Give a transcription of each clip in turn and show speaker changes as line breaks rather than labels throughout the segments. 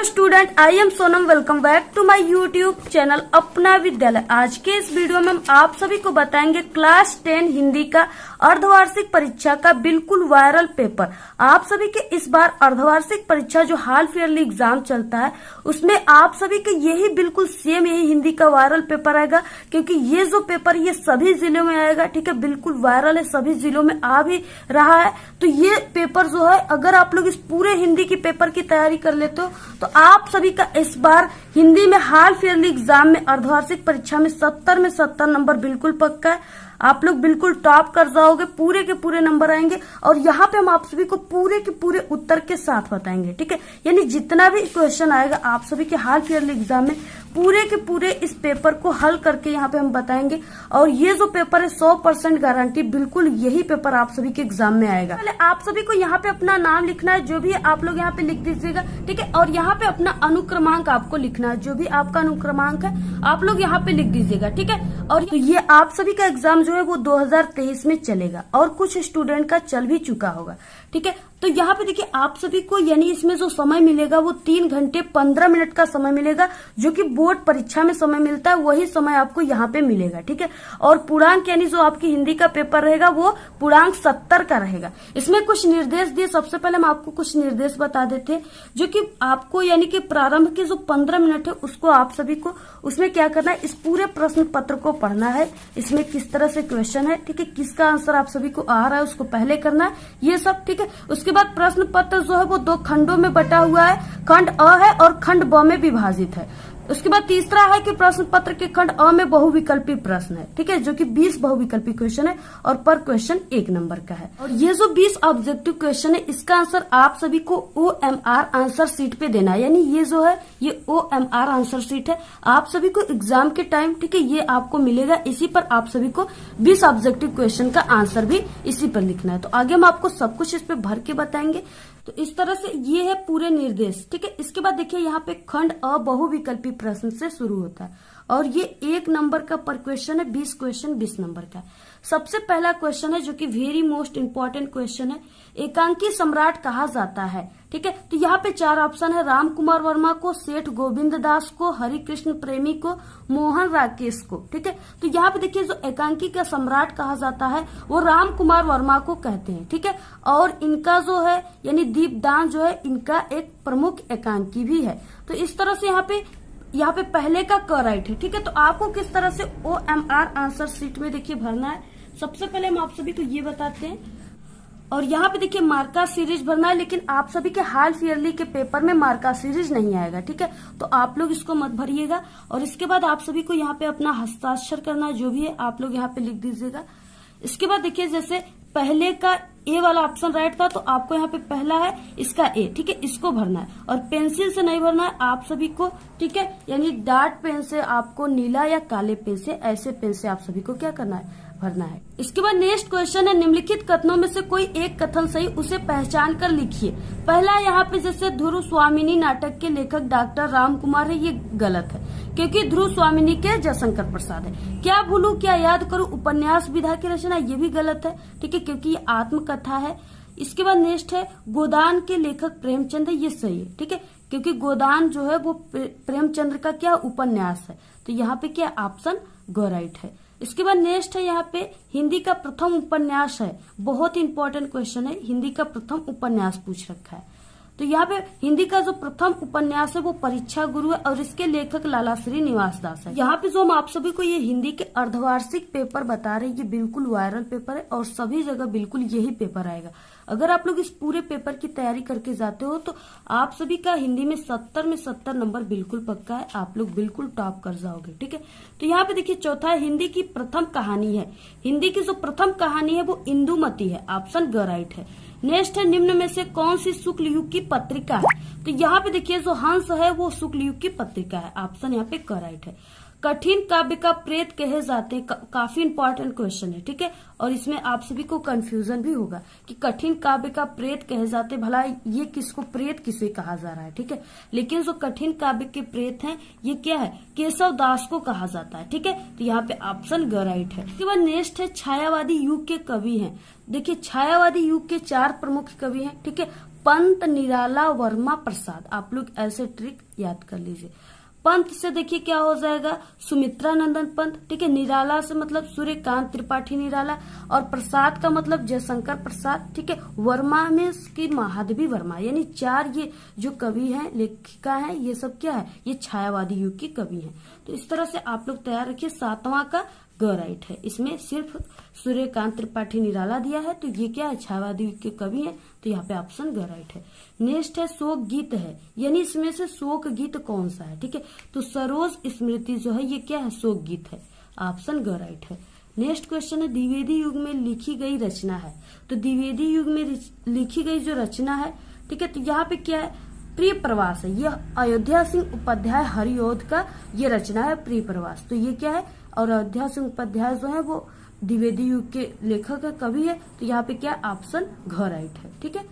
Student, I am Sonam. Welcome back to my YouTube channel Apna Vidyalaya. आज के इस वीडियो में हम आप सभी को बताएंगे क्लास 10 हिंदी का अर्धवार्षिक परीक्षा का बिल्कुल वायरल पेपर। आप सभी के इस बार अर्धवार्षिक परीक्षा जो हाफ ईयरली एग्जाम चलता है उसमें आप सभी के यही बिल्कुल सेम यही हिंदी का वायरल पेपर आएगा, क्योंकि ये जो पेपर ये सभी जिलों में आएगा। ठीक है, बिल्कुल वायरल है, सभी जिलों में आ भी रहा है। तो ये पेपर जो है अगर आप लोग इस पूरे हिंदी की पेपर की तैयारी कर लेते हो तो आप सभी का इस बार हिंदी में हाफ ईयरली एग्जाम में अर्धवार्षिक परीक्षा में 70 में 70 नंबर बिल्कुल पक्का है। आप लोग बिल्कुल टॉप कर जाओगे, पूरे के पूरे नंबर आएंगे। और यहाँ पे हम आप सभी को पूरे के पूरे उत्तर के साथ बताएंगे। ठीक है, यानी जितना भी क्वेश्चन आएगा आप सभी के हाफ ईयरली एग्जाम में पूरे के पूरे इस पेपर को हल करके यहाँ पे हम बताएंगे। और ये जो पेपर है 100% गारंटी, बिल्कुल यही पेपर आप सभी के एग्जाम में आएगा। पहले आप सभी को यहाँ पे अपना नाम लिखना है, जो भी आप लोग यहाँ पे लिख दीजिएगा। ठीक है, और यहाँ पे अपना अनुक्रमांक आपको लिखना है, जो भी आपका अनुक्रमांक है आप लोग यहाँ पे लिख दीजिएगा। ठीक है, और तो ये आप सभी का एग्जाम जो है वो 2023 में चलेगा और कुछ स्टूडेंट का चल भी चुका होगा। ठीक है, तो यहाँ पे देखिए आप सभी को यानी इसमें जो समय मिलेगा वो 3 घंटे 15 मिनट का समय मिलेगा, जो कि बोर्ड परीक्षा में समय मिलता है वही समय आपको यहाँ पे मिलेगा। ठीक है, और पूर्णांक यानी जो आपकी हिंदी का पेपर रहेगा वो पूर्णांक 70 का रहेगा। इसमें कुछ निर्देश दिए, सबसे पहले हम आपको कुछ निर्देश बता देते हैं, जो कि आपको यानी कि प्रारंभ के जो 15 मिनट है उसको आप सभी को उसमें क्या करना है, इस पूरे प्रश्न पत्र को पढ़ना है। इसमें किस तरह से क्वेश्चन है, ठीक है, किसका आंसर आप सभी को आ रहा है उसको पहले करना है, ये सब। ठीक है, उसके बाद प्रश्न पत्र जो है वो 2 खंडों में बटा हुआ है, खंड अ है और खंड ब में विभाजित है। उसके बाद तीसरा है कि प्रश्न पत्र के खंड अ में बहुविकल्पी प्रश्न है। ठीक है, जो कि 20 बहुविकल्पी क्वेश्चन है और पर क्वेश्चन 1 नंबर का है। और ये जो 20 ऑब्जेक्टिव क्वेश्चन है इसका आंसर आप सभी को OMR आंसर शीट पे देना है। यानी ये जो है ये OMR आंसर शीट है आप सभी को एग्जाम के टाइम। ठीक है, ये आपको मिलेगा, इसी पर आप सभी को 20 ऑब्जेक्टिव क्वेश्चन का आंसर भी इसी पर लिखना है। तो आगे हम आपको सब कुछ इस पे भर के बताएंगे। तो इस तरह से ये है पूरे निर्देश। ठीक है, इसके बाद देखिए यहाँ पे खंड अ बहुविकल्पी प्रश्न से शुरू होता है और ये 1 नंबर का पर क्वेश्चन है, 20 क्वेश्चन 20 नंबर का है। सबसे पहला क्वेश्चन है जो कि वेरी मोस्ट इंपॉर्टेंट क्वेश्चन है, एकांकी सम्राट कहा जाता है। ठीक है, तो यहाँ पे 4 ऑप्शन है, राम कुमार वर्मा को, सेठ गोविंद दास को, हरिकृष्ण प्रेमी को, मोहन राकेश को। ठीक है, तो यहाँ पे देखिए जो एकांकी का सम्राट कहा जाता है वो राम कुमार वर्मा को कहते हैं। ठीक है, और इनका जो है यानी दीपदान जो है इनका एक प्रमुख एकांकी भी है। तो इस तरह से यहाँ पे पहले का क राइट है। ठीक है, तो आपको किस तरह से OMR आंसर शीट में देखिए भरना है। सबसे पहले हम आप सभी को ये बताते हैं, और यहाँ पे देखिए मार्का सीरीज भरना है, लेकिन आप सभी के हाफ ईयरली के पेपर में मार्का सीरीज नहीं आएगा। ठीक है, तो आप लोग इसको मत भरिएगा। और इसके बाद आप सभी को यहाँ पे अपना हस्ताक्षर करना है, जो भी है आप लोग यहाँ पे लिख दीजिएगा। इसके बाद देखिए जैसे पहले का ए वाला ऑप्शन राइट था तो आपको यहाँ पे पहला है इसका ए। ठीक है, इसको भरना है और पेंसिल से नहीं भरना है आप सभी को। ठीक है, यानी डार्ट पेन से आपको नीला या काले पेन से, ऐसे पेन से आप सभी को क्या करना है, भरना है। इसके बाद नेक्स्ट क्वेश्चन है, निम्नलिखित कथनों में से कोई एक कथन सही, उसे पहचान कर लिखिए। पहला यहाँ पे जैसे ध्रुव स्वामिनी नाटक के लेखक डॉक्टर राम कुमार है, ये गलत है क्योंकि ध्रुव स्वामिनी के जयशंकर प्रसाद है। क्या भूलूं क्या याद करूं उपन्यास विधा की रचना, ये भी गलत है। ठीक है, क्योंकि ये आत्मकथा है। इसके बाद नेक्स्ट है गोदान के लेखक प्रेमचंद है, ये सही है। ठीक है, क्योंकि गोदान जो है वो प्रेमचंद्र का क्या उपन्यास है। तो यहाँ पे क्या ऑप्शन ग राइट है। इसके बाद नेक्स्ट है यहाँ पे हिंदी का प्रथम उपन्यास है, बहुत ही इंपॉर्टेंट क्वेश्चन है, हिंदी का प्रथम उपन्यास पूछ रखा है। तो यहाँ पे हिंदी का जो प्रथम उपन्यास है वो परीक्षा गुरु है और इसके लेखक लाला श्री निवास दास है। यहाँ पे जो हम आप सभी को ये हिंदी के अर्धवार्षिक पेपर बता रहे हैं ये बिल्कुल वायरल पेपर है और सभी जगह बिल्कुल यही पेपर आएगा। अगर आप लोग इस पूरे पेपर की तैयारी करके जाते हो तो आप सभी का हिंदी में 70 में 70 नंबर बिल्कुल पक्का है, आप लोग बिल्कुल टॉप कर जाओगे। ठीक है, तो यहाँ पे देखिए चौथा है हिंदी की प्रथम कहानी है। हिंदी की जो प्रथम कहानी है वो इंदुमती है, ऑप्शन ग राइट है। नेक्स्ट है निम्न में से कौन सी शुक्ल युग की पत्रिका है। तो यहाँ पे देखिए जो हंस है वो शुक्ल युग की पत्रिका है, ऑप्शन यहाँ पे क राइट है। कठिन काव्य का प्रेत कहे जाते हैं, काफी इंपॉर्टेंट क्वेश्चन है। ठीक है, और इसमें आप सभी को कंफ्यूजन भी होगा कि कठिन काव्य का प्रेत कहे जाते, भला ये किसको प्रेत किसे कहा जा रहा है। ठीक है, लेकिन जो कठिन काव्य के प्रेत हैं ये क्या है, केशव दास को कहा जाता है। ठीक है, तो यहाँ पे ऑप्शन ग राइट है। इसके बाद नेक्स्ट है छायावादी युग के कवि हैं। देखिए छायावादी युग के 4 प्रमुख कवि हैं। ठीक है, पंत, निराला, वर्मा, प्रसाद। आप लोग ऐसे ट्रिक याद कर लीजिए। पंत से देखिए क्या हो जाएगा, सुमित्रा नंदन पंत, ठीक है। निराला से मतलब सूर्यकांत त्रिपाठी निराला, और प्रसाद का मतलब जयशंकर प्रसाद, ठीक है। वर्मा में इसकी महादेवी वर्मा, यानी 4 ये जो कवि हैं, लेखिका हैं, ये सब क्या है, ये छायावादी युग की कवि हैं। तो इस तरह से आप लोग तैयार रखिए। 7वां का ग राइट है, इसमें सिर्फ सूर्यकांत त्रिपाठी निराला दिया है, तो ये क्या है, छायावादी युग के कवि है, तो यहाँ पे ऑप्शन ग राइट है। नेक्स्ट है शोक गीत है, यानी इसमें से शोक गीत कौन सा है, ठीक है। तो सरोज स्मृति जो है ये क्या है, शोक गीत है, ऑप्शन ग राइट है। नेक्स्ट क्वेश्चन है द्विवेदी युग में लिखी गई रचना है। तो द्विवेदी युग में लिखी गई जो रचना है, ठीक है, तो यहाँ पे क्या है, प्रिय प्रवास है। यह अयोध्या सिंह उपाध्याय हरिऔध का ये रचना है, प्रिय प्रवास। तो ये क्या है, और अयोध्या सिंह उपाध्याय जो है वो द्विवेदी युग के लेखक है, कवि है, तो यहाँ पे क्या ऑप्शन घ राइट है, ठीक है।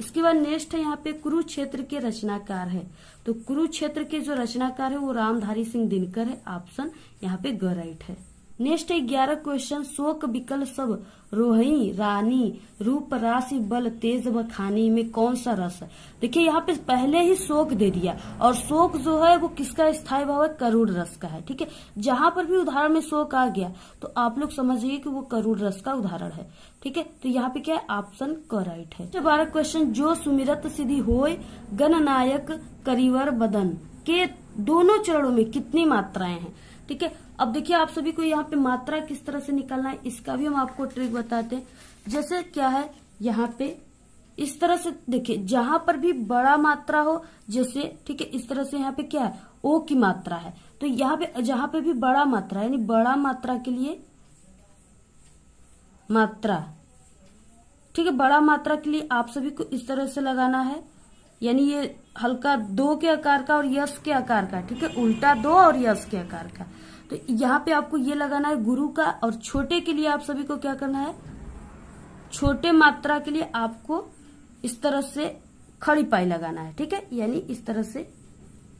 इसके बाद नेक्स्ट है यहाँ पे कुरुक्षेत्र के रचनाकार है। तो कुरुक्षेत्र के जो रचनाकार है वो रामधारी सिंह दिनकर है, ऑप्शन यहाँ पे ग राइट है। नेक्स्ट है 11 क्वेश्चन, शोक विकल सब रोहिणी रानी रूप राशि बल तेज बखानी में कौन सा रस है। देखिए यहाँ पे पहले ही शोक दे दिया, और शोक जो है वो किसका स्थायी भाव है, करुण रस का है, ठीक है। जहां पर भी उदाहरण में शोक आ गया तो आप लोग समझिए कि वो करुण रस का उदाहरण है, ठीक है। तो यहाँ पे क्या है, ऑप्शन क राइट है। 12 क्वेश्चन, जो सुमिरत सिद्धि होय गणनायक करिवर बदन के दोनों चरणों में कितनी मात्राएं हैं, ठीक है। अब देखिए आप सभी को यहाँ पे मात्रा किस तरह से निकालना है, इसका भी हम आपको ट्रिक बताते हैं। जैसे क्या है, यहाँ पे इस तरह से देखिए, जहां पर भी बड़ा मात्रा हो, जैसे ठीक है, इस तरह से यहाँ पे क्या है, ओ की मात्रा है, तो यहाँ पे जहां पे भी बड़ा मात्रा यानी बड़ा मात्रा के लिए मात्रा, ठीक है, बड़ा मात्रा के लिए आप सभी को इस तरह से लगाना है, यानी ये हल्का 2 के आकार का और यश के आकार का, ठीक है, उल्टा 2 और यश के आकार का। तो यहाँ पे आपको ये लगाना है गुरु का, और छोटे के लिए आप सभी को क्या करना है, छोटे मात्रा के लिए आपको इस तरह से खड़ी पाई लगाना है, ठीक है, यानी इस तरह से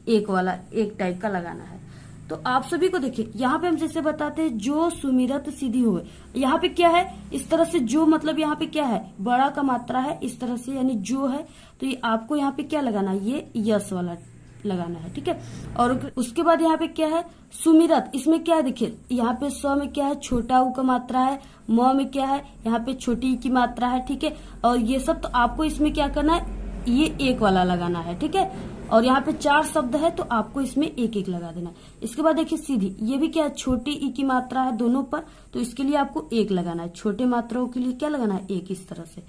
एक टाइप का लगाना है। तो आप सभी को देखिए यहाँ पे हम जैसे बताते हैं, जो सुमिरत सिद्धि होए, यहाँ पे क्या है, इस तरह से जो मतलब यहाँ पे क्या है, बड़ा का मात्रा है, इस तरह से यानी जो है, तो ये आपको यहाँ पे क्या लगाना है, ये यश वाला लगाना है, ठीक है। और उसके बाद यहाँ पे क्या है, सुमिरत, इसमें क्या है, देखिए यहाँ पे स में क्या है, छोटा उ का मात्रा है, म में क्या है, यहाँ पे छोटी की मात्रा है, ठीक है। और ये सब तो आपको इसमें क्या करना है, ये एक वाला लगाना है, ठीक है। और यहाँ पे 4 शब्द है तो आपको इसमें एक लगा देना है। इसके बाद देखिए सीधी, ये भी क्या है, छोटी ई की मात्रा है दोनों पर, तो इसके लिए आपको 1 लगाना है। छोटे मात्राओं के लिए क्या लगाना है, 1, इस तरह से।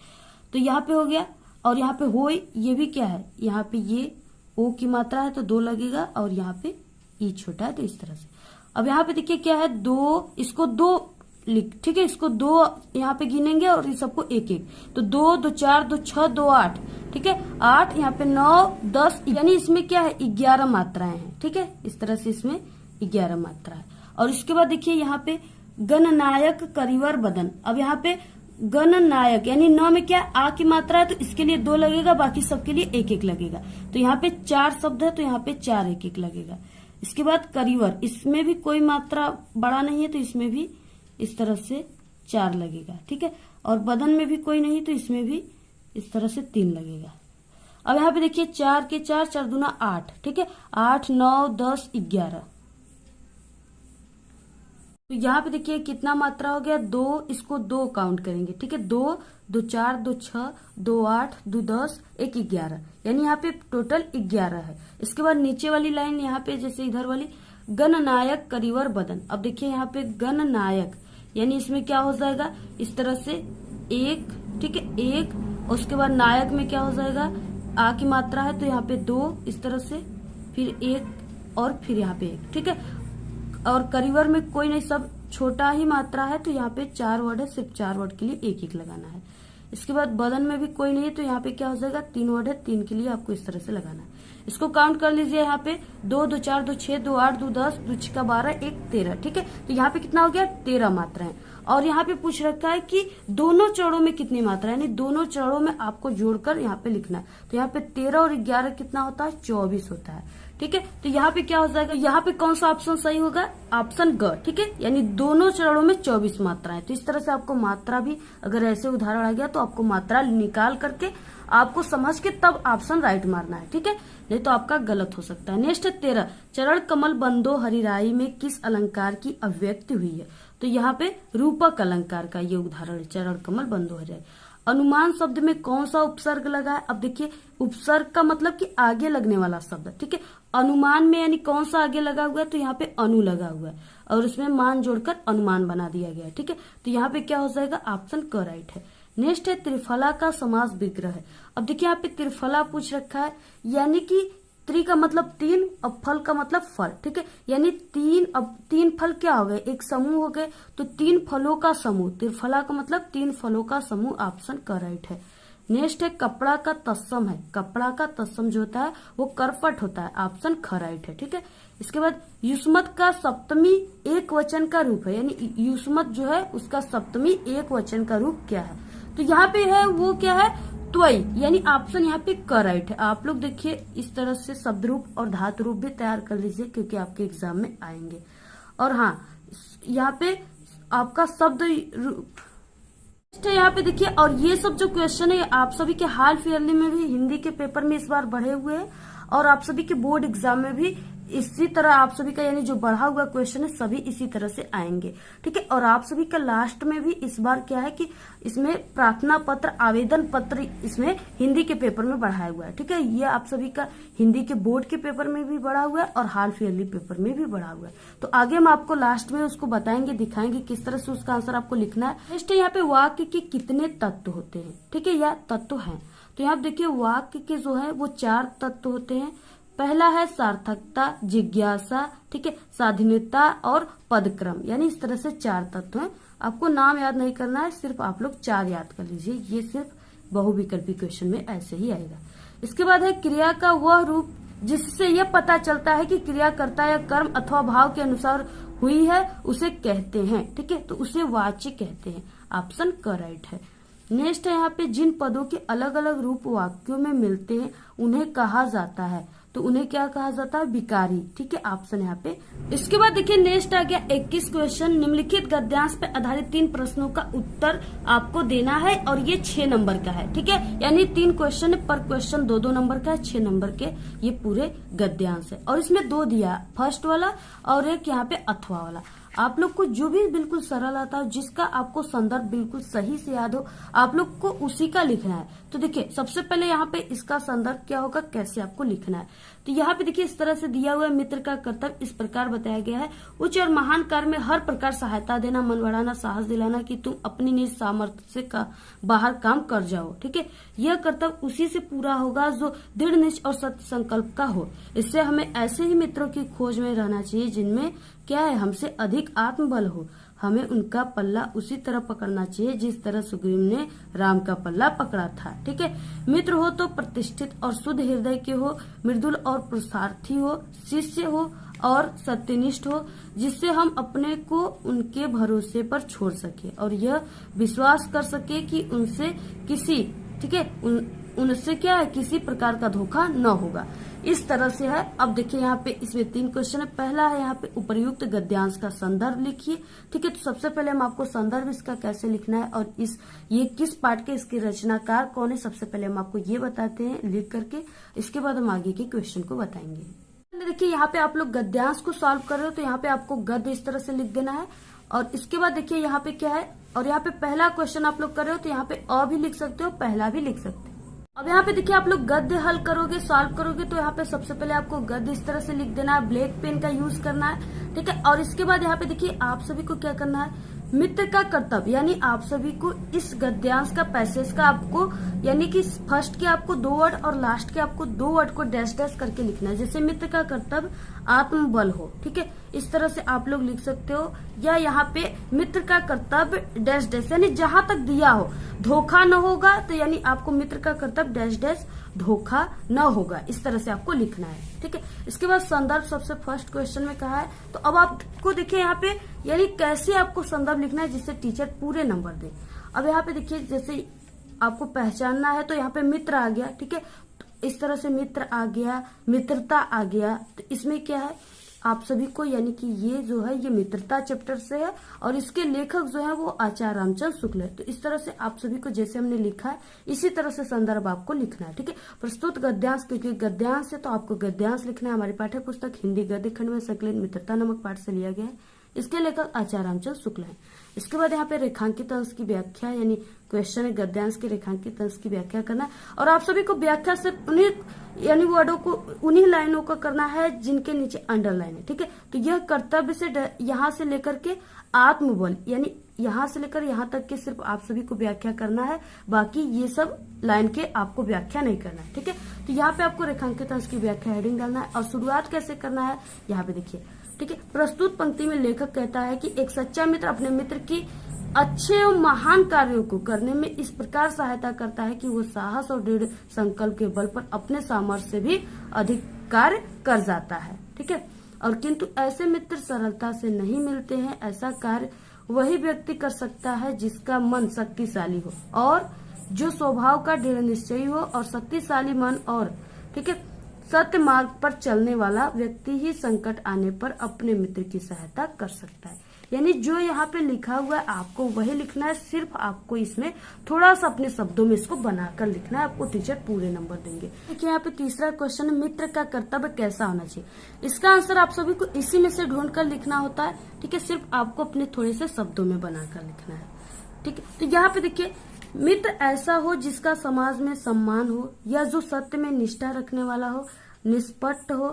तो यहाँ पे हो गया। और यहाँ पे होय, ये भी क्या है, यहाँ पे ये ओ की मात्रा है तो 2 लगेगा, और यहाँ पे ई छोटा है तो इस तरह से। अब यहाँ पे देखिए क्या है, 2, इसको 2 लिख, ठीक है, इसको 2 यहाँ पे गिनेंगे और इस सबको 1, तो 2, 2, 4, 2, 6, 2, 8, ठीक है, 8, यहाँ पे 9, 10, यानी इसमें क्या है, 11 मात्राएं हैं, ठीक है, इस तरह से इसमें 11 मात्रा है। और इसके बाद देखिए यहाँ पे गणनायक करिवर बदन। अब यहाँ पे गणनायक यानी 9 में क्या, आ की मात्रा है तो इसके लिए 2 लगेगा, बाकी सबके लिए 1 लगेगा। तो यहाँ पे 4 शब्द है तो यहाँ पे 4 1 लगेगा। इसके बाद करिवर, इसमें भी कोई मात्रा बड़ा नहीं है तो इसमें भी इस तरह से 4 लगेगा, ठीक है। और बदन में भी कोई नहीं तो इसमें भी इस तरह से 3 लगेगा। अब यहाँ पे देखिए 4 के 4, 4 दूना 8, ठीक है, 8, 9, 10, 11। तो यहाँ पे देखिए कितना मात्रा हो गया, 2, इसको 2 काउंट करेंगे, ठीक है, 2, 2, 4, 2, 6, 2, 8, 2, 10, 1, 11, यानी यहाँ पे टोटल 11 है। इसके बाद नीचे वाली लाइन यहाँ पे जैसे इधर वाली गणनायक करिवर बदन। अब देखिए यहाँ पे गणनायक यानी इसमें क्या हो जाएगा, इस तरह से 1, ठीक है, 1, उसके बाद नायक में क्या हो जाएगा, आ की मात्रा है तो यहाँ पे 2, इस तरह से, फिर 1 और फिर यहाँ पे 1, ठीक है। और करिवर में कोई नहीं, सब छोटा ही मात्रा है तो यहाँ पे 4 वर्ड है, सिर्फ 4 वर्ड के लिए 1 लगाना है। इसके बाद बदन में भी कोई नहीं है तो यहाँ पे क्या हो जाएगा, 3 वर्ड है, 3 के लिए आपको इस तरह से लगाना है। इसको काउंट कर लीजिए, यहाँ पे 2, 2, 4, 2, 6, 2, 8, 2, 10, 2, 6, 12, 1, 13, ठीक है। तो यहाँ पे कितना हो गया, 13 मात्राएं। और यहाँ पे पूछ रखा है कि दोनों चरणों में कितनी मात्रा, यानी दोनों चरणों में आपको जोड़कर यहाँ पे लिखना है। तो यहाँ पे 13 और 11 कितना होता है, 24 होता है, ठीक है। तो यहाँ पे क्या हो जाएगा, यहाँ पे कौन सा ऑप्शन सही होगा, ऑप्शन ग, ठीक है, यानी दोनों चरणों में 24 मात्राएं। तो इस तरह से आपको मात्रा भी, अगर ऐसे उदाहरण आ गया तो आपको मात्रा निकाल करके आपको समझ के तब ऑप्शन राइट मारना है, ठीक है, नहीं तो आपका गलत हो सकता है। नेक्स्ट है 13, चरण कमल बंदो हरिराई में किस अलंकार की अभिव्यक्ति हुई है? तो यहाँ पे रूपक अलंकार का ये उदाहरण है, चरण कमल बंदो हरिराई। अनुमान शब्द में कौन सा उपसर्ग लगा है? अब देखिए उपसर्ग का मतलब कि आगे लगने वाला शब्द, ठीक है। अनुमान में यानी कौन सा आगे लगा हुआ है? तो यहाँ पे अनु लगा हुआ है और उसमें मान जोड़कर अनुमान बना दिया गया है, ठीक है। तो यहाँ पे क्या हो जाएगा? ऑप्शन क राइट है। नेक्स्ट है त्रिफला का समास विग्रह है। अब देखिए यहाँ पे त्रिफला पूछ रखा है, यानी कि त्रि का मतलब तीन और फल का मतलब फल, ठीक है, यानी तीन। अब तीन फल क्या हो गए? एक समूह हो गए, तो तीन फलों का समूह, त्रिफला का मतलब तीन फलों का समूह, ऑप्शन क राइट है। नेक्स्ट है कपड़ा का तत्सम है। कपड़ा का तत्सम जो होता है वो करपट होता है, ऑप्शन ख राइट है, ठीक है। इसके बाद युष्मत का सप्तमी एक वचन का रूप है, यानी युष्मत जो है उसका सप्तमी एक वचन का रूप क्या है? तो यहाँ पे है वो क्या है? त्वयी, यानी ऑप्शन यहाँ पे क राइट है। आप लोग देखिए इस तरह से शब्द रूप और धातु रूप भी तैयार कर लीजिए क्योंकि आपके एग्जाम में आएंगे। और हाँ, यहाँ पे आपका शब्द यहाँ पे देखिए, और ये सब जो क्वेश्चन है आप सभी के हाल फियरली में भी हिंदी के पेपर में इस बार बढ़े हुए हैं और आप सभी के बोर्ड एग्जाम में भी इसी तरह आप सभी का यानी जो बढ़ा हुआ क्वेश्चन है सभी इसी तरह से आएंगे, ठीक है। और आप सभी का लास्ट में भी इस बार क्या है कि इसमें प्रार्थना पत्र आवेदन पत्र इसमें हिंदी के पेपर में बढ़ाया हुआ है, ठीक है। ये आप सभी का हिंदी के बोर्ड के पेपर में भी बढ़ा हुआ है और हाल फियरली पेपर में भी बढ़ा हुआ है। तो आगे हम आपको लास्ट में उसको बताएंगे, दिखाएंगे किस तरह से उसका आंसर आपको लिखना है। नेक्स्ट यहाँ पे वाक्य के कितने तत्व होते हैं, ठीक है, या तत्व है। तो यहाँ देखिए वाक्य के जो है वो 4 तत्व होते हैं। पहला है सार्थकता, जिज्ञासा, ठीक है, स्वाधीनता और पदक्रम, यानी इस तरह से 4 तत्व हैं। आपको नाम याद नहीं करना है, सिर्फ आप लोग 4 याद कर लीजिए, ये सिर्फ बहुविकल्पी क्वेश्चन में ऐसे ही आएगा। इसके बाद है क्रिया का वह रूप जिससे यह पता चलता है कि क्रिया कर्ता या कर्म अथवा भाव के अनुसार हुई है, उसे कहते हैं, ठीक है, तो उसे वाच्य कहते हैं, ऑप्शन क राइट है। नेक्स्ट है यहाँ पे जिन पदों के अलग अलग रूप वाक्यों में मिलते हैं उन्हें कहा जाता है, तो उन्हें क्या कहा जाता है? विकारी, ठीक है, ऑप्शन यहाँ पे। इसके बाद देखिए नेक्स्ट आ गया 21 क्वेश्चन। निम्नलिखित गद्यांश पे आधारित 3 प्रश्नों का उत्तर आपको देना है और ये 6 नंबर का है, ठीक है, यानी 3 क्वेश्चन पर क्वेश्चन 2-2 नंबर का है, 6 नंबर के ये पूरे गद्यांश है। और इसमें 2 दिया, फर्स्ट वाला और एक यहाँ पे अथवा वाला। आप लोग को जो भी बिल्कुल सरल आता हो, जिसका आपको संदर्भ बिल्कुल सही से याद हो, आप लोग को उसी का लिखना है। तो देखिए सबसे पहले यहाँ पे इसका संदर्भ क्या होगा, कैसे आपको लिखना है। तो यहाँ पे देखिए इस तरह से दिया हुआ है, मित्र का कर्तव्य इस प्रकार बताया गया है, उच्च और महान कार्य में हर प्रकार सहायता देना, मन बढ़ाना, साहस दिलाना कि तुम अपनी निज सामर्थ्य से बाहर काम कर जाओ, ठीक है। यह कर्तव्य उसी से पूरा होगा जो दृढ़ निश्चय और सत्य संकल्प का हो। इससे हमें ऐसे ही मित्रों की खोज में रहना चाहिए जिनमें क्या है, हमसे अधिक आत्मबल हो। हमें उनका पल्ला उसी तरह पकड़ना चाहिए जिस तरह सुग्रीव ने राम का पल्ला पकड़ा था, ठीक है। मित्र हो तो प्रतिष्ठित और शुद्ध हृदय के हो, मृदुल और पुरुषार्थी हो, शिष्य हो और सत्यनिष्ठ हो, जिससे हम अपने को उनके भरोसे पर छोड़ सके और यह विश्वास कर सके कि उनसे किसी, ठीक है, उनसे क्या है, किसी प्रकार का धोखा न होगा। इस तरह से है। अब देखिए यहाँ पे इसमें 3 क्वेश्चन है। पहला है यहाँ पे उपर्युक्त गद्यांश का संदर्भ लिखिए, ठीक है। तो सबसे पहले हम आपको संदर्भ इसका कैसे लिखना है और ये किस पाठ के इसके रचनाकार कौन है, सबसे पहले हम आपको ये बताते हैं लिख करके, इसके बाद हम आगे के क्वेश्चन को बताएंगे। देखिए यहाँ पे आप लोग गद्यांश को सॉल्व कर रहे हो तो यहाँ पे आपको गद्य इस तरह से लिख देना है और इसके बाद देखिए यहाँ पे क्या है, और यहाँ पे पहला क्वेश्चन आप लोग कर रहे हो तो यहाँ पे अ भी लिख सकते हो, पहला भी लिख सकते हो। अब यहाँ पे देखिए आप लोग गद्य हल करोगे, सॉल्व करोगे तो यहाँ पे सबसे पहले आपको गद्य इस तरह से लिख देना है, ब्लैक पेन का यूज करना है, ठीक है। और इसके बाद यहाँ पे देखिए आप सभी को क्या करना है, मित्र का कर्तव्य, यानी आप सभी को इस गद्यांश का पैसेज का आपको यानी कि फर्स्ट के आपको 2 वर्ड और लास्ट के आपको 2 वर्ड को डैश डैश करके लिखना है। जैसे मित्र का कर्तव्य आत्मबल हो, ठीक है, इस तरह से आप लोग लिख सकते हो। या यहाँ पे मित्र का कर्तव्य डैश डैश, यानी जहां तक दिया हो धोखा न होगा, तो यानी आपको मित्र का कर्तव्य डैश डैश धोखा न होगा, इस तरह से आपको लिखना है, ठीक है। इसके बाद संदर्भ सबसे फर्स्ट क्वेश्चन में कहा है, तो अब आपको देखिए यहाँ पे यानी कैसे आपको संदर्भ लिखना है जिससे टीचर पूरे नंबर दे। अब यहाँ पे देखिए जैसे आपको पहचानना है तो यहाँ पे मित्र आ गया, ठीक है, तो इस तरह से मित्र आ गया, मित्रता आ गया, तो इसमें क्या है आप सभी को, यानी कि ये जो है ये मित्रता चैप्टर से है और इसके लेखक जो है वो आचार्य रामचंद्र शुक्ल है। तो इस तरह से आप सभी को जैसे हमने लिखा है इसी तरह से संदर्भ आपको लिखना है, ठीक है। प्रस्तुत गद्यांश, क्योंकि गद्यांश है तो आपको गद्यांश लिखना है। हमारी पाठ्य पुस्तक हिंदी गद्य खंड में संकलित मित्रता नामक पाठ से लिया गया है। इसके लेखक आचार्य रामचंद्र शुक्ल है। इसके बाद यहाँ पे रेखांकित अंश की व्याख्या, यानी क्वेश्चन है गद्यांश के रेखांकित अंश की व्याख्या करना है और आप सभी को व्याख्या से उन्हीं यानी वर्डों को उन्हीं लाइनों का करना है जिनके नीचे अंडरलाइन है, ठीक है। तो यह कर्तव्य से यहाँ से लेकर के आत्मबल, यानी यहाँ से लेकर यहाँ तक के सिर्फ आप सभी को व्याख्या करना है, बाकी ये सब लाइन के आपको व्याख्या नहीं करना है, ठीक है। तो यहाँ पे आपको रेखांकित अंश की व्याख्या हेडिंग डालना है और शुरुआत कैसे करना है यहाँ पे देखिए, ठीक है। प्रस्तुत पंक्ति में लेखक कहता है कि एक सच्चा मित्र अपने मित्र की अच्छे और महान कार्यों को करने में इस प्रकार सहायता करता है कि वो साहस और दृढ़ संकल्प के बल पर अपने सामर्थ्य से भी अधिक कार्य कर जाता है, ठीक है। और किंतु ऐसे मित्र सरलता से नहीं मिलते हैं। ऐसा कार्य वही व्यक्ति कर सकता है जिसका मन शक्तिशाली हो और जो स्वभाव का दृढ़ निश्चयी हो और शक्तिशाली मन और, ठीक है, सत्य मार्ग पर चलने वाला व्यक्ति ही संकट आने पर अपने मित्र की सहायता कर सकता है। यानी जो यहाँ पे लिखा हुआ है आपको वही लिखना है, सिर्फ आपको इसमें थोड़ा सा अपने शब्दों में इसको बनाकर लिखना है। आपको टीचर पूरे नंबर देंगे। देखिए यहाँ पे तीसरा क्वेश्चन है, मित्र का कर्तव्य कैसा होना चाहिए। इसका आंसर आप सभी को इसी में से ढूंढ कर लिखना होता है, ठीक है। सिर्फ आपको अपने थोड़े से शब्दों में बनाकर लिखना है, ठीक है। तो यहाँ पे देखिए, मित्र ऐसा हो जिसका समाज में सम्मान हो या जो सत्य में निष्ठा रखने वाला हो, निष्पट हो,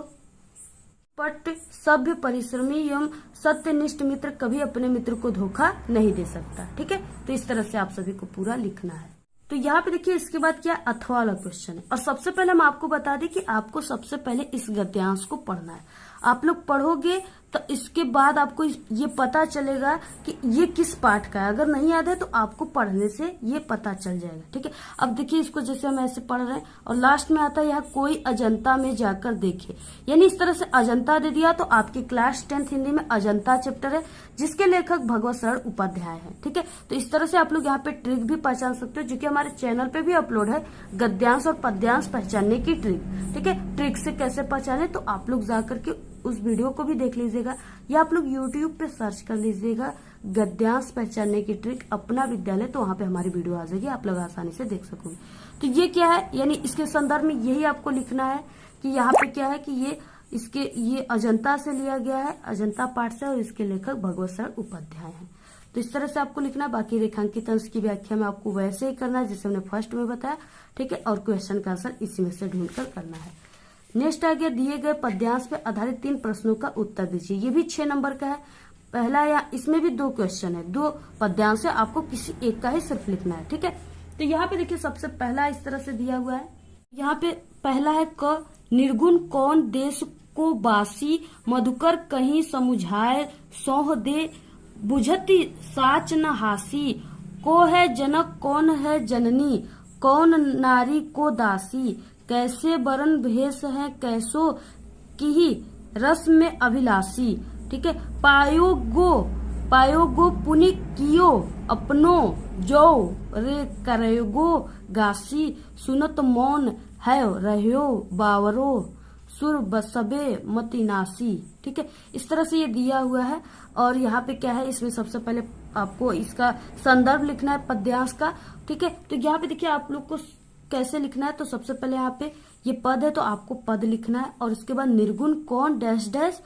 पट सभ्य, परिश्रमी एवं सत्यनिष्ठ मित्र कभी अपने मित्र को धोखा नहीं दे सकता, ठीक है। तो इस तरह से आप सभी को पूरा लिखना है। तो यहाँ पे देखिए इसके बाद क्या अथवा वाला क्वेश्चन है और सबसे पहले हम आपको बता दें कि आपको सबसे पहले इस गद्यांश को पढ़ना है। आप लोग पढ़ोगे तो इसके बाद आपको ये पता चलेगा कि ये किस पाठ का है। अगर नहीं याद है तो आपको पढ़ने से ये पता चल जाएगा, ठीक है। अब देखिए इसको जैसे हम ऐसे पढ़ रहे हैं और लास्ट में आता है यहाँ कोई अजंता में जाकर देखे, यानी इस तरह से अजंता दे दिया। तो आपकी क्लास 10th हिंदी में अजंता चैप्टर है जिसके लेखक भगवत शरण उपाध्याय है, ठीक है। तो इस तरह से आप लोग यहाँ पे ट्रिक भी पहचान सकते हो जो कि हमारे चैनल पे भी अपलोड है, गद्यांश और पद्यांश पहचानने की ट्रिक, ठीक है। ट्रिक से कैसे पहचाने तो आप लोग जाकर के उस वीडियो को भी देख लीजिएगा या आप लोग YouTube पे सर्च कर लीजिएगा गद्यांश पहचानने की ट्रिक अपना विद्यालय, तो वहां पे हमारी वीडियो आ जाएगी, आप लोग आसानी से देख सकोगे। तो ये क्या है, यानी इसके संदर्भ में यही आपको लिखना है कि यहाँ पे क्या है कि ये अजंता से लिया गया है, अजंता पाठ से, और इसके लेखक भगवत शरण उपाध्याय है। तो इस तरह से आपको लिखना है। बाकी रेखांकित अंश की व्याख्या में आपको वैसे ही करना है जैसे हमने फर्स्ट में बताया, ठीक है। और क्वेश्चन का आंसर इसी में से ढूंढकर करना है। नेक्स्ट आ गया, दिए गए पद्यांश पे आधारित 3 प्रश्नों का उत्तर दीजिए। ये भी 6 नंबर का है। पहला या इसमें भी 2 क्वेश्चन है, 2 पद्यांश है, आपको किसी एक का ही सिर्फ लिखना है, ठीक है। तो यहाँ पे देखिए सबसे पहला इस तरह से दिया हुआ है। यहाँ पे पहला है क, निर्गुण कौन देश को बासी, मधुकर कहीं समुझाए सौह दे, बुझती साच न हासी, को है जनक कौन है जननी, कौन नारी को दासी, कैसे बरन भेष है कैसो की रस में अभिलाषी, ठीक है। पायोगो पुनि कियो अपनो जो रे करेगो गासी, सुनत मौन है रहो बावरो सुर बसबे मतिनासी, ठीक है। इस तरह से ये दिया हुआ है। और यहाँ पे क्या है, इसमें सबसे पहले आपको इसका संदर्भ लिखना है पद्यांश का, ठीक है। तो यहाँ पे देखिए आप लोग को कैसे लिखना है। तो सबसे पहले यहाँ पे ये पद है तो आपको पद लिखना है और उसके बाद निर्गुण कौन डैश डैश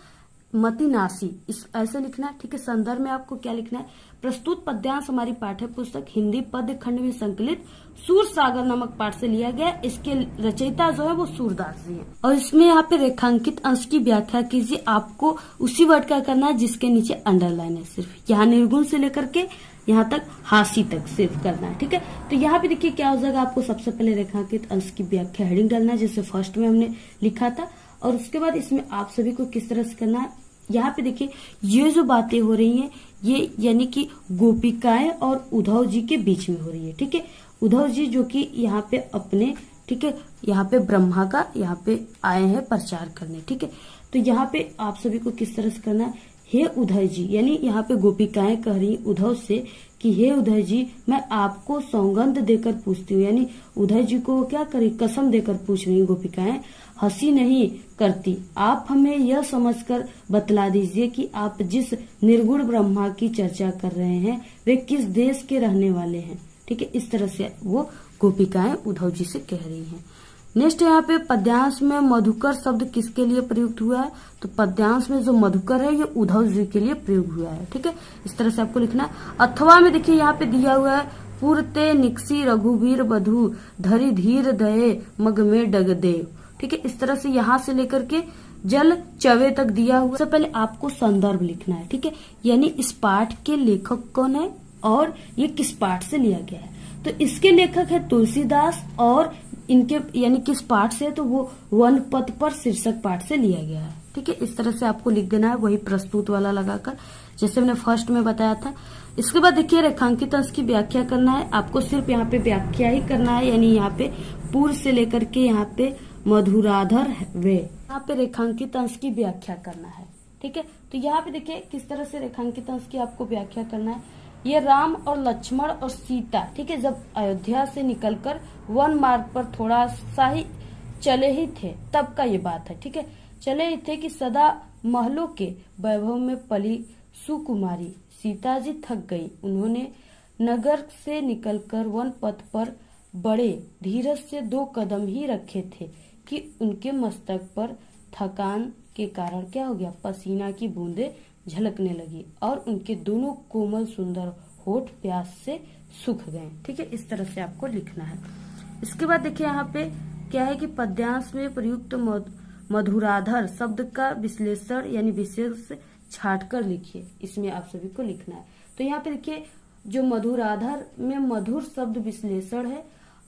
मतिनासी, इस ऐसे लिखना है, ठीक है। संदर्भ में आपको क्या लिखना है, प्रस्तुत पद्यांश हमारी पाठ्य पुस्तक हिंदी पद्य खंड में संकलित सूर सागर नामक पाठ से लिया गया। इसके रचयिता जो है वो सूरदास जी हैं। और इसमें यहाँ पे रेखांकित अंश की व्याख्या कीजिए। आपको उसी वर्ड का करना है जिसके नीचे अंडरलाइन है, सिर्फ यहाँ निर्गुण से लेकर के यहाँ तक हासी तक सिर्फ करना है, ठीक है। तो यहाँ पे देखिए क्या हो जाएगा, आपको सबसे पहले रेखांकित अंश की व्याख्या हेडिंग डालना है जैसे फर्स्ट में हमने लिखा था। और उसके बाद इसमें आप सभी को किस तरह से करना है, यहाँ पे देखिए ये जो बातें हो रही हैं ये यानी कि गोपिकाएं और उद्धव जी के बीच में हो रही है, ठीक है। उद्धव जी जो कि यहाँ पे अपने, ठीक है, यहाँ पे ब्रह्मा का यहाँ पे आए हैं प्रचार करने, ठीक है। तो यहाँ पे आप सभी को किस तरह से करना है, हे उद्धव जी, यानी यहाँ पे गोपिकाएं कह रही उद्धव से कि हे उद्धव जी मैं आपको सौगंध देकर पूछती हूँ, यानी उद्धव जी को क्या करी, कसम देकर पूछ रही गोपिकाएं, हंसी नहीं करती। आप हमें यह समझकर बतला दीजिए कि आप जिस निर्गुण ब्रह्मा की चर्चा कर रहे हैं वे किस देश के रहने वाले हैं। ठीक है, इस तरह से वो गोपिकाएं उद्धव जी से कह रही हैं। नेक्स्ट यहाँ पे पद्यांश में मधुकर शब्द किसके लिए प्रयुक्त हुआ है, तो पद्यांश में जो मधुकर है ये उद्धव जी के लिए प्रयोग हुआ है। ठीक है, इस तरह से आपको लिखना है। अथवा में देखिए यहाँ पे दिया हुआ है पुरते निक्सी रघुवीर बधु धरि धीर दये मग में डग देव। ठीक है, इस तरह से यहाँ से लेकर के जल चवे तक दिया हुआ। सबसे पहले आपको संदर्भ लिखना है। ठीक है, यानी इस पाठ के लेखक कौन है और ये किस पाठ से लिया गया है। तो इसके लेखक है तुलसीदास और इनके यानी किस पाठ से, तो वो वन पथ पर शीर्षक पाठ से लिया गया है। ठीक है, इस तरह से आपको लिख देना है, वही प्रस्तुत वाला लगाकर, जैसे मैंने फर्स्ट में बताया था। इसके बाद देखिए रेखांकित अंश की व्याख्या करना है। आपको सिर्फ यहाँ पे व्याख्या ही करना है, यानी यहाँ पे पूर्व से लेकर के यहाँ पे मधुराधर वे, यहाँ पे रेखांकित अंश की व्याख्या करना है। ठीक है, तो यहाँ पे देखिए किस तरह से रेखांकित अंश की आपको व्याख्या करना है। ये राम और लक्ष्मण और सीता, ठीक है, जब अयोध्या से निकलकर वन मार्ग पर थोड़ा सा ही चले ही थे तब का ये बात है। ठीक है, चले ही थे कि सदा महलों के वैभव में पली सुकुमारी सीता जी थक गई। उन्होंने नगर से निकलकर वन पथ पर बड़े धीरज से 2 कदम ही रखे थे कि उनके मस्तक पर थकान के कारण क्या हो गया, पसीना की बूंदें झलकने लगी और उनके दोनों कोमल सुंदर होठ प्यास से सूख गए। ठीक है, इस तरह से आपको लिखना है। इसके बाद देखिए यहाँ पे क्या है कि पद्यांश में प्रयुक्त मधुराधर शब्द का विश्लेषण यानी विशेष छाट कर लिखिए, इसमें आप सभी को लिखना है। तो यहाँ पे देखिए जो मधुराधर में मधुर शब्द विश्लेषण है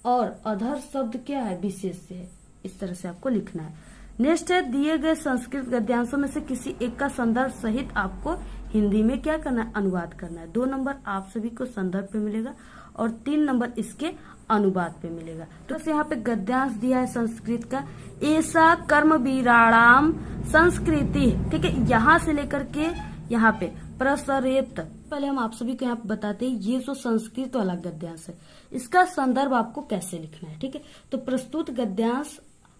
और अधर शब्द क्या है, विशेष से है। इस तरह से आपको लिखना है। नेक्स्ट है दिए गए संस्कृत गद्यांशों में से किसी एक का संदर्भ सहित आपको हिंदी में क्या करना है, अनुवाद करना है। 2 नंबर आप सभी को संदर्भ पे मिलेगा और 3 नंबर इसके अनुवाद पे मिलेगा। तो यहाँ पे गद्यांश दिया है संस्कृत का, ऐसा कर्म वीराणाम संस्कृति। ठीक है, यहाँ से लेकर के यहाँ पे प्रसरेत, पहले हम आप सभी को यहाँ पे बताते हैं ये जो संस्कृत वाला गद्यांश है इसका संदर्भ आपको कैसे लिखना है। ठीक है, तो प्रस्तुत गद्यांश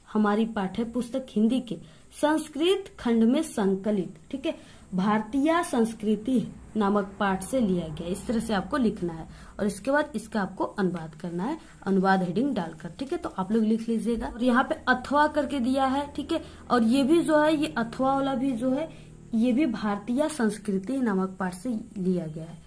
हमारी पाठ्य पुस्तक हिंदी के संस्कृत खंड में संकलित, ठीक है, भारतीय संस्कृति नामक पाठ से लिया गया। इस तरह से आपको लिखना है और इसके बाद इसका आपको अनुवाद करना है, अनुवाद हेडिंग डालकर। ठीक है, तो आप लोग लिख लीजिएगा। और यहाँ पे अथवा करके दिया है। ठीक है, और ये भी जो है ये अथवा वाला भी जो है ये भी भारतीय संस्कृति नामक पाठ से लिया गया है।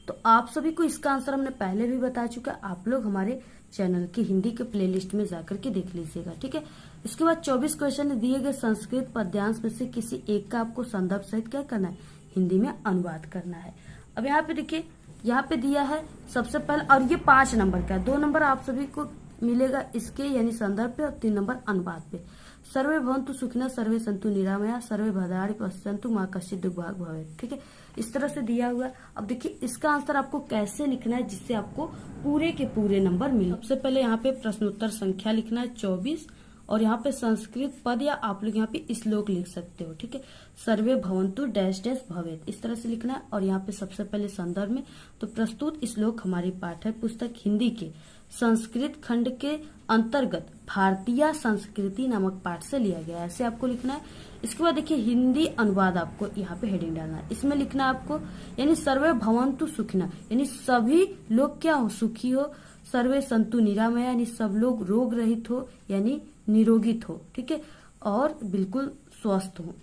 तो आप सभी को इसका आंसर हमने पहले भी बता चुका, आप लोग हमारे चैनल की हिंदी के प्लेलिस्ट में जाकर के देख लीजिएगा। ठीक है, इसके बाद 24 क्वेश्चन दिए गए संस्कृत पद्यांश में से किसी एक का आपको संदर्भ सहित क्या करना है, हिंदी में अनुवाद करना है। अब यहाँ पे देखिए यहाँ पे दिया है सबसे पहले, और ये 5 नंबर का है। 2 नंबर आप सभी को मिलेगा इसके यानी संदर्भ पे और 3 नंबर अनुवाद पे। सर्वे भवन्तु सुखिनः सर्वे सन्तु निरामया सर्वे भद्राणि पश्यन्तु मा कश्चित् दुर्भाग् भवेत्। ठीक है, इस तरह से दिया हुआ। अब देखिए इसका आंसर आपको कैसे लिखना है जिससे आपको पूरे के पूरे नंबर मिले। सबसे पहले यहाँ पे प्रश्नोत्तर संख्या लिखना है 24 और यहाँ पे संस्कृत पद या आप लोग यहाँ पे श्लोक लिख सकते हो। ठीक है, सर्वे भवन्तु डैश डैश भवेत्, इस तरह से लिखना है। और यहाँ पे सबसे पहले संदर्भ में तो प्रस्तुत श्लोक हमारी पाठ्य पुस्तक हिंदी के संस्कृत खंड के अंतर्गत भारतीय संस्कृति नामक पाठ से लिया गया है, ऐसे आपको लिखना है। इसके बाद देखिए हिंदी अनुवाद आपको यहाँ पे हेडिंग डालना है। इसमें लिखना है आपको यानी सर्वे भवन्तु सुखिनः यानी सभी लोग क्या हो, सुखी हो। सर्वे सन्तु निरामया यानी सब लोग रोग रहित हो यानी निरोगित हो। ठीक है, और बिल्कुल स्वस्थ हो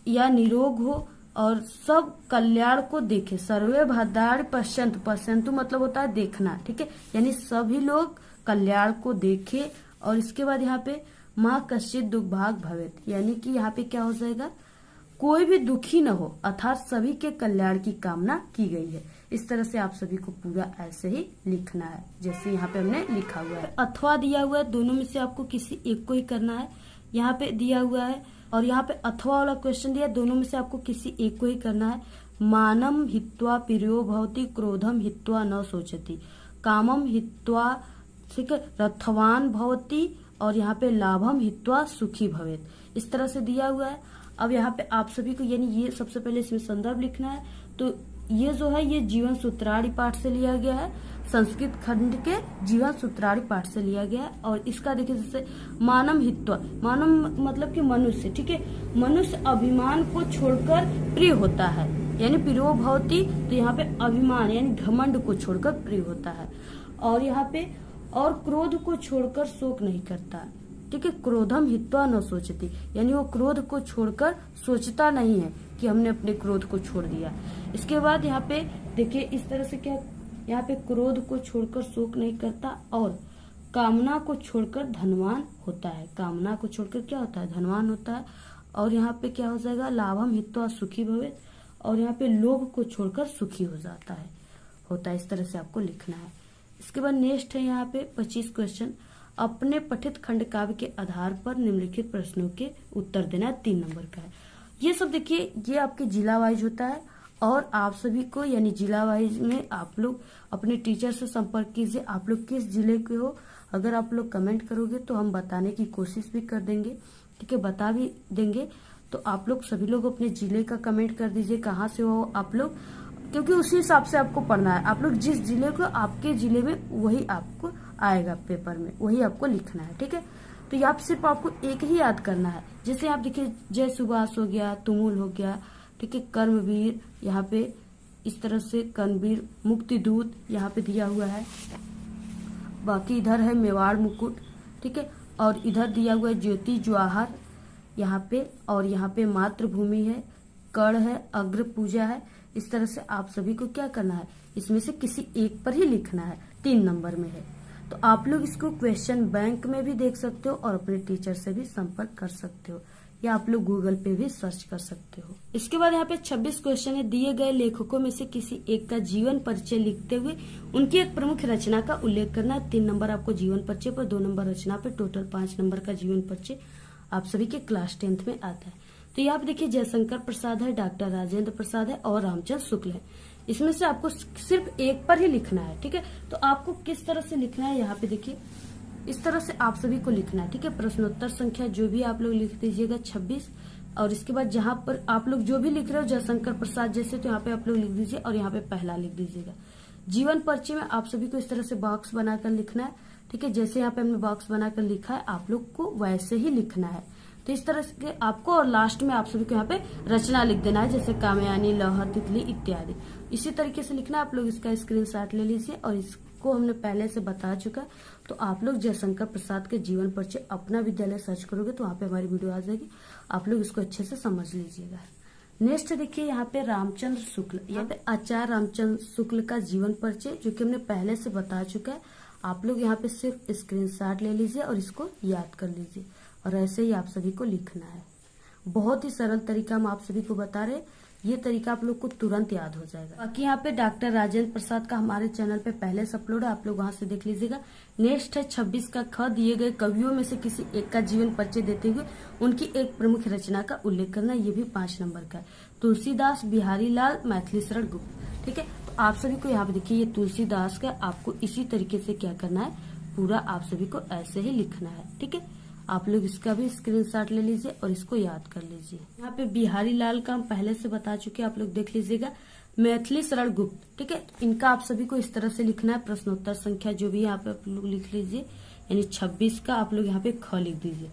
या निरोग हो और सब कल्याण को देखे। सर्वे भद्राणि पश्यन्तु, पश्यन्तु मतलब होता है देखना। ठीक है, यानी सभी लोग कल्याण को देखे। और इसके बाद यहाँ पे माँ कश्चित् दुर्भाग् भवेत् यानी कि यहाँ पे क्या हो जाएगा, कोई भी दुखी न हो, अर्थात सभी के कल्याण की कामना की गई है। इस तरह से आप सभी को पूरा ऐसे ही लिखना है जैसे यहाँ पे हमने लिखा हुआ है। अथवा दिया हुआ है, दोनों में से आपको किसी एक को ही करना है। यहाँ पे दिया हुआ है और यहाँ पे अथवा वाला क्वेश्चन दिया, दोनों में से आपको किसी एक को ही करना है। मानम हित्वा प्रियो भवति क्रोधम हित्वा न सोचति, कामम हित्वा ठीक है रथवान भवति और यहाँ पे लाभम हित्वा सुखी भवेत्, इस तरह से दिया हुआ है। अब यहाँ पे आप सभी को यानी ये सबसे पहले इसमें संदर्भ लिखना है। तो ये जो है ये जीवन सूत्राणि पाठ से लिया गया है। संस्कृत खंड के जीवन सूत्रावली पाठ से लिया गया है। और इसका देखिए जैसे मानव हित्व, मानव मतलब कि मनुष्य, ठीक है, मनुष्य अभिमान को छोड़कर प्रिय होता है, यानी प्रियो भवति, तो यहाँ पे अभिमान यानी घमंड को छोड़कर प्रिय होता है। और यहाँ पे और क्रोध को छोड़कर शोक नहीं करता, ठीक है, क्रोधम हित्वा न सोचती, यानी वो क्रोध को छोड़कर सोचता नहीं है कि हमने अपने क्रोध को छोड़ दिया। इसके बाद यहाँ पे देखिए इस तरह से क्या, यहाँ पे क्रोध को छोड़कर शोक नहीं करता और कामना को छोड़कर धनवान होता है। कामना को छोड़कर क्या होता है, धनवान होता है। और यहाँ पे क्या हो जाएगा, लाभम हित्वा सुखी भवेत्, और यहाँ पे लोभ को छोड़कर सुखी हो जाता है, होता है। इस तरह से आपको लिखना है। इसके बाद नेक्स्ट है यहाँ पे 25 क्वेश्चन, अपने पठित खंड काव्य के आधार पर निम्नलिखित प्रश्नों के उत्तर देना, 3 नंबर का है। ये सब देखिए ये आपके जिला वाइज होता है और आप सभी को यानी जिला वाइज में आप लोग अपने टीचर से संपर्क कीजिए। आप लोग किस जिले के हो, अगर आप लोग कमेंट करोगे तो हम बताने की कोशिश भी कर देंगे, ठीक है, बता भी देंगे। तो आप लोग सभी लोग अपने जिले का कमेंट कर दीजिए, कहाँ से हो आप लोग, क्योंकि उसी हिसाब से आपको पढ़ना है। आप लोग जिस जिले को, आपके जिले में वही आपको आएगा पेपर में, वही आपको लिखना है, ठीक है। तो यहाँ सिर्फ आपको एक ही याद करना है। जैसे आप देखिए जय सुभाष हो गया, तुमुल हो गया, ठीक है, कर्मवीर, यहाँ पे इस तरह से कर्मवीर, मुक्ति दूत यहाँ पे दिया हुआ है। बाकी इधर है मेवाड़ मुकुट, ठीक है, और इधर दिया हुआ है ज्योति जवाहर यहाँ पे, और यहाँ पे मातृभूमि है, कर्ण है, अग्र पूजा है। इस तरह से आप सभी को क्या करना है, इसमें से किसी एक पर ही लिखना है, 3 नंबर में है। तो आप लोग इसको क्वेश्चन बैंक में भी देख सकते हो और अपने टीचर से भी संपर्क कर सकते हो, या आप लोग गूगल पे भी सर्च कर सकते हो। इसके बाद यहाँ पे 26 क्वेश्चन है, दिए गए लेखकों में से किसी एक का जीवन परिचय लिखते हुए उनकी एक प्रमुख रचना का उल्लेख करना है। 3 नंबर आपको जीवन परिचय पर, 2 नंबर रचना पे, टोटल 5 नंबर का जीवन परिचय आप सभी के क्लास 10th में आता है। तो यहाँ पे देखिए जयशंकर प्रसाद है, डॉक्टर राजेंद्र प्रसाद है और रामचंद्र शुक्ल है। इसमें से आपको सिर्फ एक पर ही लिखना है, ठीक है। तो आपको किस तरह से लिखना है, यहाँ पे देखिए इस तरह से आप सभी को लिखना है, ठीक है। प्रश्नोत्तर संख्या जो भी आप लोग लिख दीजिएगा 26, और इसके बाद जहां पर आप लोग जो भी लिख रहे हो जयशंकर प्रसाद जैसे, तो यहाँ पे आप लोग लिख दीजिए और यहाँ पे पहला लिख दीजिएगा। जीवन परिचय में आप सभी को इस तरह से बॉक्स बनाकर लिखना है, ठीक है। जैसे यहाँ पे हमने बॉक्स बनाकर लिखा है आप लोग को वैसे ही लिखना है। तो इस तरह से आपको, और लास्ट में आप सभी को यहाँ पे रचना लिख देना है, जैसे कामयानी, लहर, तितली इत्यादि। इसी तरीके से लिखना, आप लोग इसका स्क्रीनशॉट ले लीजिए। और इसको हमने पहले से बता चुका, तो आप लोग जयशंकर प्रसाद के जीवन परिचय अपना विद्यालय सर्च करोगे तो वहाँ पे हमारी वीडियो आ जाएगी, आप लोग इसको अच्छे से समझ लीजिएगा। नेक्स्ट देखिए यहाँ पे रामचंद्र शुक्ल, यहाँ पे आचार्य रामचंद्र शुक्ल का जीवन परिचय जो कि हमने पहले से बता चुका है। आप लोग यहाँ पे सिर्फ स्क्रीनशॉट ले लीजिए और इसको याद कर लीजिए, और ऐसे ही आप सभी को लिखना है। बहुत ही सरल तरीका हम आप सभी को बता रहे, ये तरीका आप लोग को तुरंत याद हो जाएगा। बाकी यहाँ पे डॉक्टर राजेंद्र प्रसाद का हमारे चैनल पे पहले से अपलोड है, आप लोग वहां से देख लीजिएगा। नेक्स्ट है 26 का ख, दिए गए कवियों में से किसी एक का जीवन परिचय देते हुए उनकी एक प्रमुख रचना का उल्लेख करना, ये भी 5 नंबर का है। तुलसीदास, बिहारी लाल, मैथिली शरण गुप्त, ठीक है। तो आप सभी को यहाँ पे देखिए ये तुलसीदास का, आपको इसी तरीके से क्या करना है, पूरा आप सभी को ऐसे ही लिखना है, ठीक है। आप लोग इसका भी स्क्रीनशॉट ले लीजिए और इसको याद कर लीजिए। यहाँ पे बिहारी लाल का हम पहले से बता चुके हैं, आप लोग देख लीजिएगा। मैथिली शरण गुप्त, ठीक है, इनका आप सभी को इस तरह से लिखना है। प्रश्नोत्तर संख्या जो भी यहाँ पे आप लोग लिख लीजिए, यानी 26 का आप लोग यहाँ पे ख लिख दीजिए।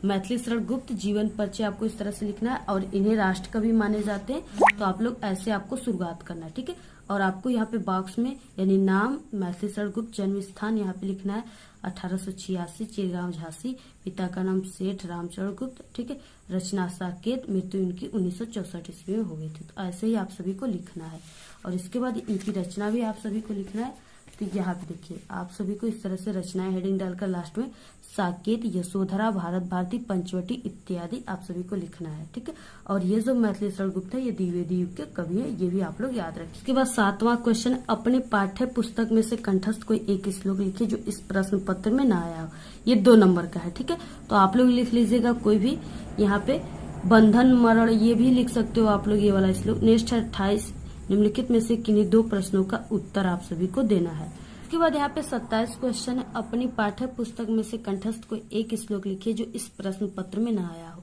मैथिली शरण गुप्त जीवन परिचय आपको इस तरह से लिखना है, और इन्हें राष्ट्र कवि माने जाते हैं, तो आप लोग ऐसे आपको शुरुआत करना है, ठीक है। और आपको यहाँ पे बॉक्स में यानी नाम, मैथिली शरण गुप्त, जन्म स्थान यहाँ पे लिखना है 1886, चिरगांव झांसी, पिता का नाम सेठ रामचरण गुप्त, ठीक है। रचना साकेत, मृत्यु इनकी 1964 ईस्वी में हो गई थी। तो ऐसे ही आप सभी को लिखना है, और इसके बाद इनकी रचना भी आप सभी को लिखना है। तो यहाँ पे देखिए आप सभी को इस तरह से रचनाएं हेडिंग डालकर लास्ट में साकेत, यशोधरा, भारत भारती, पंचवटी इत्यादि आप सभी को लिखना है, ठीक है। और ये जो मैथिली शरण गुप्त है ये द्विवेदी युग के कवि है, ये भी आप लोग याद रखें। इसके बाद 7वां क्वेश्चन, अपने पाठ्य पुस्तक में से कंठस्थ कोई एक श्लोक लिखिए जो इस प्रश्न पत्र में ना आया हो। ये 2 नंबर का है, ठीक है। तो आप लोग लिख लीजिएगा कोई भी, यहाँ पे बंधन मरण ये भी लिख सकते हो आप लोग, ये वाला श्लोक। नेक्स्ट है 28, निम्नलिखित में से किन्हीं 2 प्रश्नों का उत्तर आप सभी को देना है। उसके बाद यहाँ पे 27 क्वेश्चन है, अपनी पाठ्य पुस्तक में से कंठस्थ कोई एक श्लोक लिखिए जो इस प्रश्न पत्र में ना आया हो।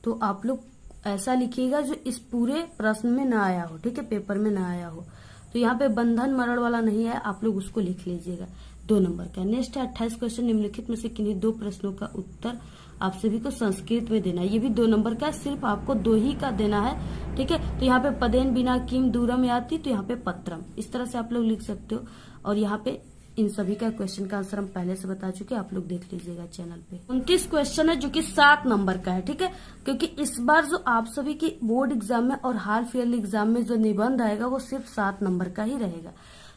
तो आप लोग ऐसा लिखिएगा जो इस पूरे प्रश्न में ना आया हो, ठीक है, पेपर में ना आया हो। तो यहाँ पे बंधन मरण वाला नहीं है, आप लोग उसको लिख लीजिएगा। 2 नंबर का। नेक्स्ट है 28 क्वेश्चन, निम्नलिखित में से किन्हीं 2 प्रश्नों का उत्तर आप सभी को संस्कृत में देना है। ये भी 2 नंबर का, सिर्फ आपको 2 ही का देना है, ठीक है। तो यहाँ पे पदेन बिना किम दूरम याति, तो यहाँ पे पत्रम, इस तरह से आप लोग लिख सकते हो। और यहाँ पे इन सभी का क्वेश्चन का आंसर हम पहले से बता चुके, आप लोग देख लीजिएगा चैनल पे। 29 क्वेश्चन है जो कि 7 नंबर का है, ठीक है। क्योंकि इस बार जो आप सभी की बोर्ड एग्जाम में और हाफ ईयरली एग्जाम में जो निबंध आएगा वो सिर्फ 7 नंबर का ही रहेगा।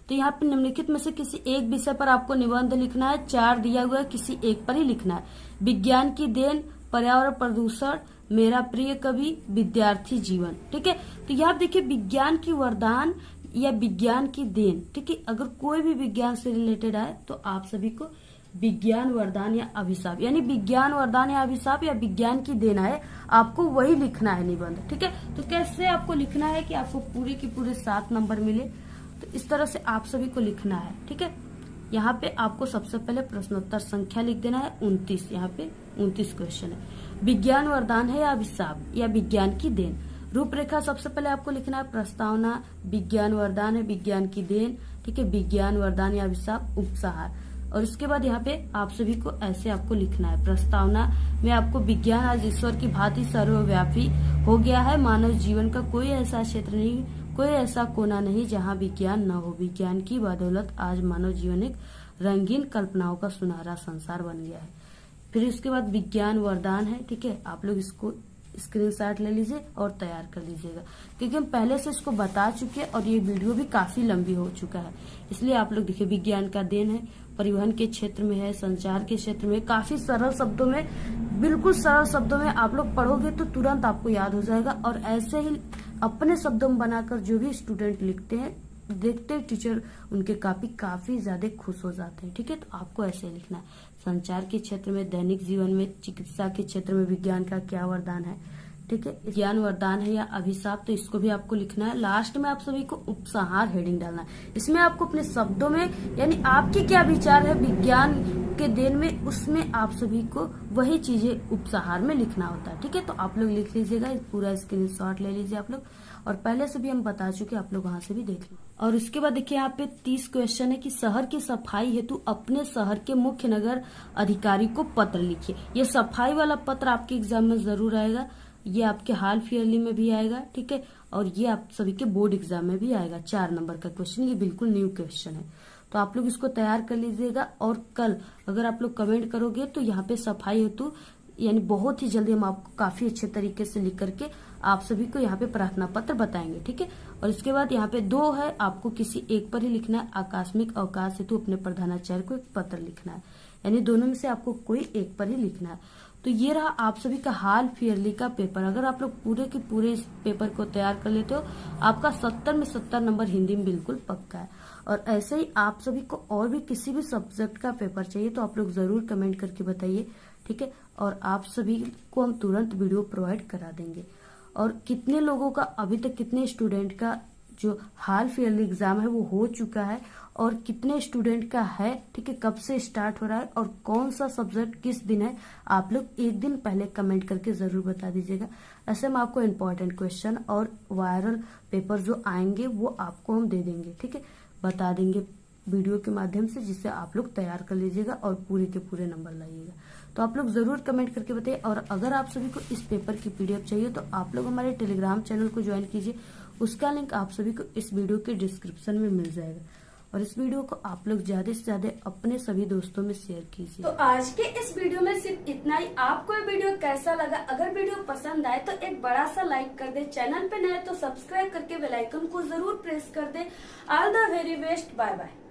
तो यहाँ पे निम्नलिखित में से किसी एक विषय पर आपको निबंध लिखना है, 4 दिया हुआ है, किसी एक पर ही लिखना है। विज्ञान की देन, पर्यावरण प्रदूषण, मेरा प्रिय कवि, विद्यार्थी जीवन, ठीक है। तो यहाँ देखिए विज्ञान की वरदान या विज्ञान की देन, ठीक है। अगर कोई भी विज्ञान से रिलेटेड है तो आप सभी को विज्ञान वरदान या अभिशाप, यानी विज्ञान वरदान या अभिशाप या विज्ञान की देन है, आपको वही लिखना है निबंध, ठीक है। तो कैसे आपको लिखना है कि आपको पूरे के पूरे 7 नंबर मिले, तो इस तरह से आप सभी को लिखना है, ठीक है। यहाँ पे आपको सबसे पहले प्रश्नोत्तर संख्या लिख देना है 29। यहाँ पे 29 क्वेश्चन है। विज्ञान वरदान है या अभिशाप या विज्ञान की देन। रूपरेखा सबसे पहले आपको लिखना है प्रस्तावना, विज्ञान वरदान है, विज्ञान की देन, ठीक है, विज्ञान वरदान या अभिशाप, उपसंहार। और इसके बाद यहाँ पे आप सभी को ऐसे आपको लिखना है। प्रस्तावना में आपको विज्ञान आज ईश्वर की भांति सर्वव्यापी हो गया है। मानव जीवन का कोई ऐसा क्षेत्र नहीं, कोई ऐसा कोना नहीं जहाँ विज्ञान न हो। विज्ञान की बदौलत आज मानव जीवन एक रंगीन कल्पनाओं का सुनहरा संसार बन गया है। फिर इसके बाद विज्ञान वरदान है, ठीक है। आप लोग इसको स्क्रीनशॉट ले लीजिए और तैयार कर लीजिएगा, क्योंकि हम पहले से इसको बता चुके हैं और ये वीडियो भी काफी लंबी हो चुका है, इसलिए आप लोग देखिए। विज्ञान का देन है, परिवहन के क्षेत्र में है, संचार के क्षेत्र में, काफी सरल शब्दों में, बिल्कुल सरल शब्दों में आप लोग पढ़ोगे तो तुरंत आपको याद हो जाएगा। और ऐसे ही अपने शब्दों में बनाकर जो भी स्टूडेंट लिखते हैं, देखते हैं टीचर उनके काफी ज्यादा खुश हो जाते हैं, ठीक है। तो आपको ऐसे लिखना है। संचार के क्षेत्र में, दैनिक जीवन में, चिकित्सा के क्षेत्र में विज्ञान का क्या वरदान है, ठीक है। विज्ञान वरदान है या अभिशाप, तो इसको भी आपको लिखना है। लास्ट में आप सभी को उपसंहार हेडिंग डालना है। इसमें आपको अपने शब्दों में, यानी आपके क्या विचार है विज्ञान के देन में, उसमें आप सभी को वही चीजें उपसंहार में लिखना होता है, ठीक है। तो आप लोग लिख लीजिएगा, पूरा स्क्रीनशॉट ले लीजिए आप लोग। और पहले से भी हम बता चुके, आप लोग वहां से भी देख लीजिए। और उसके बाद देखिए यहाँ पे 30 क्वेश्चन है कि शहर की सफाई हेतु अपने शहर के मुख्य नगर अधिकारी को पत्र लिखिए। ये सफाई वाला पत्र आपके एग्जाम में जरूर आएगा, ये आपके हाफ ईयरली में भी आएगा, ठीक है। और ये आप सभी के बोर्ड एग्जाम में भी आएगा। 4 नंबर का क्वेश्चन, ये बिल्कुल न्यू क्वेश्चन है, तो आप लोग इसको तैयार कर लीजिएगा। और कल अगर आप लोग कमेंट करोगे तो यहाँ पे सफाई हेतु, यानी बहुत ही जल्दी हम आपको काफी अच्छे तरीके से लिख करके आप सभी को यहाँ पे प्रार्थना पत्र बताएंगे, ठीक है। और इसके बाद यहाँ पे 2 है, आपको किसी एक पर ही लिखना है। आकस्मिक अवकाश हेतु अपने प्रधानाचार्य को एक पत्र लिखना है, यानी दोनों में से आपको कोई एक पर ही लिखना है। तो ये रहा आप सभी का हाफ ईयरली का पेपर। अगर आप लोग पूरे के पूरे इस पेपर को तैयार कर लेते हो, आपका 70 में 70 नंबर हिंदी में बिल्कुल पक्का है। और ऐसे ही आप सभी को और भी किसी भी सब्जेक्ट का पेपर चाहिए तो आप लोग जरूर कमेंट करके बताइए, ठीक है। और आप सभी को हम तुरंत वीडियो प्रोवाइड करा देंगे। और कितने लोगों का अभी तक, कितने स्टूडेंट का जो हाफ ईयरली एग्जाम है वो हो चुका है और कितने स्टूडेंट का है, ठीक है, कब से स्टार्ट हो रहा है और कौन सा सब्जेक्ट किस दिन है, आप लोग एक दिन पहले कमेंट करके जरूर बता दीजिएगा। ऐसे में आपको इम्पोर्टेंट क्वेश्चन और वायरल पेपर जो आएंगे वो आपको हम दे देंगे, ठीक है, बता देंगे वीडियो के माध्यम से, जिससे आप लोग तैयार कर लीजिएगा और पूरे के पूरे नंबर लाइएगा। तो आप लोग जरूर कमेंट करके बताइए। और अगर आप सभी को इस पेपर की पीडीएफ चाहिए तो आप लोग हमारे टेलीग्राम चैनल को ज्वाइन कीजिए, उसका लिंक आप सभी को इस वीडियो के डिस्क्रिप्शन में मिल जाएगा। और इस वीडियो को आप लोग ज्यादा से ज्यादा अपने सभी दोस्तों में शेयर कीजिए। तो आज के इस वीडियो में सिर्फ इतना ही। आपको ये वीडियो कैसा लगा? अगर वीडियो पसंद आए तो एक बड़ा सा लाइक कर दे, चैनल पे नए तो सब्सक्राइब करके बेल आइकन को जरूर प्रेस कर दे। All the very best, bye bye.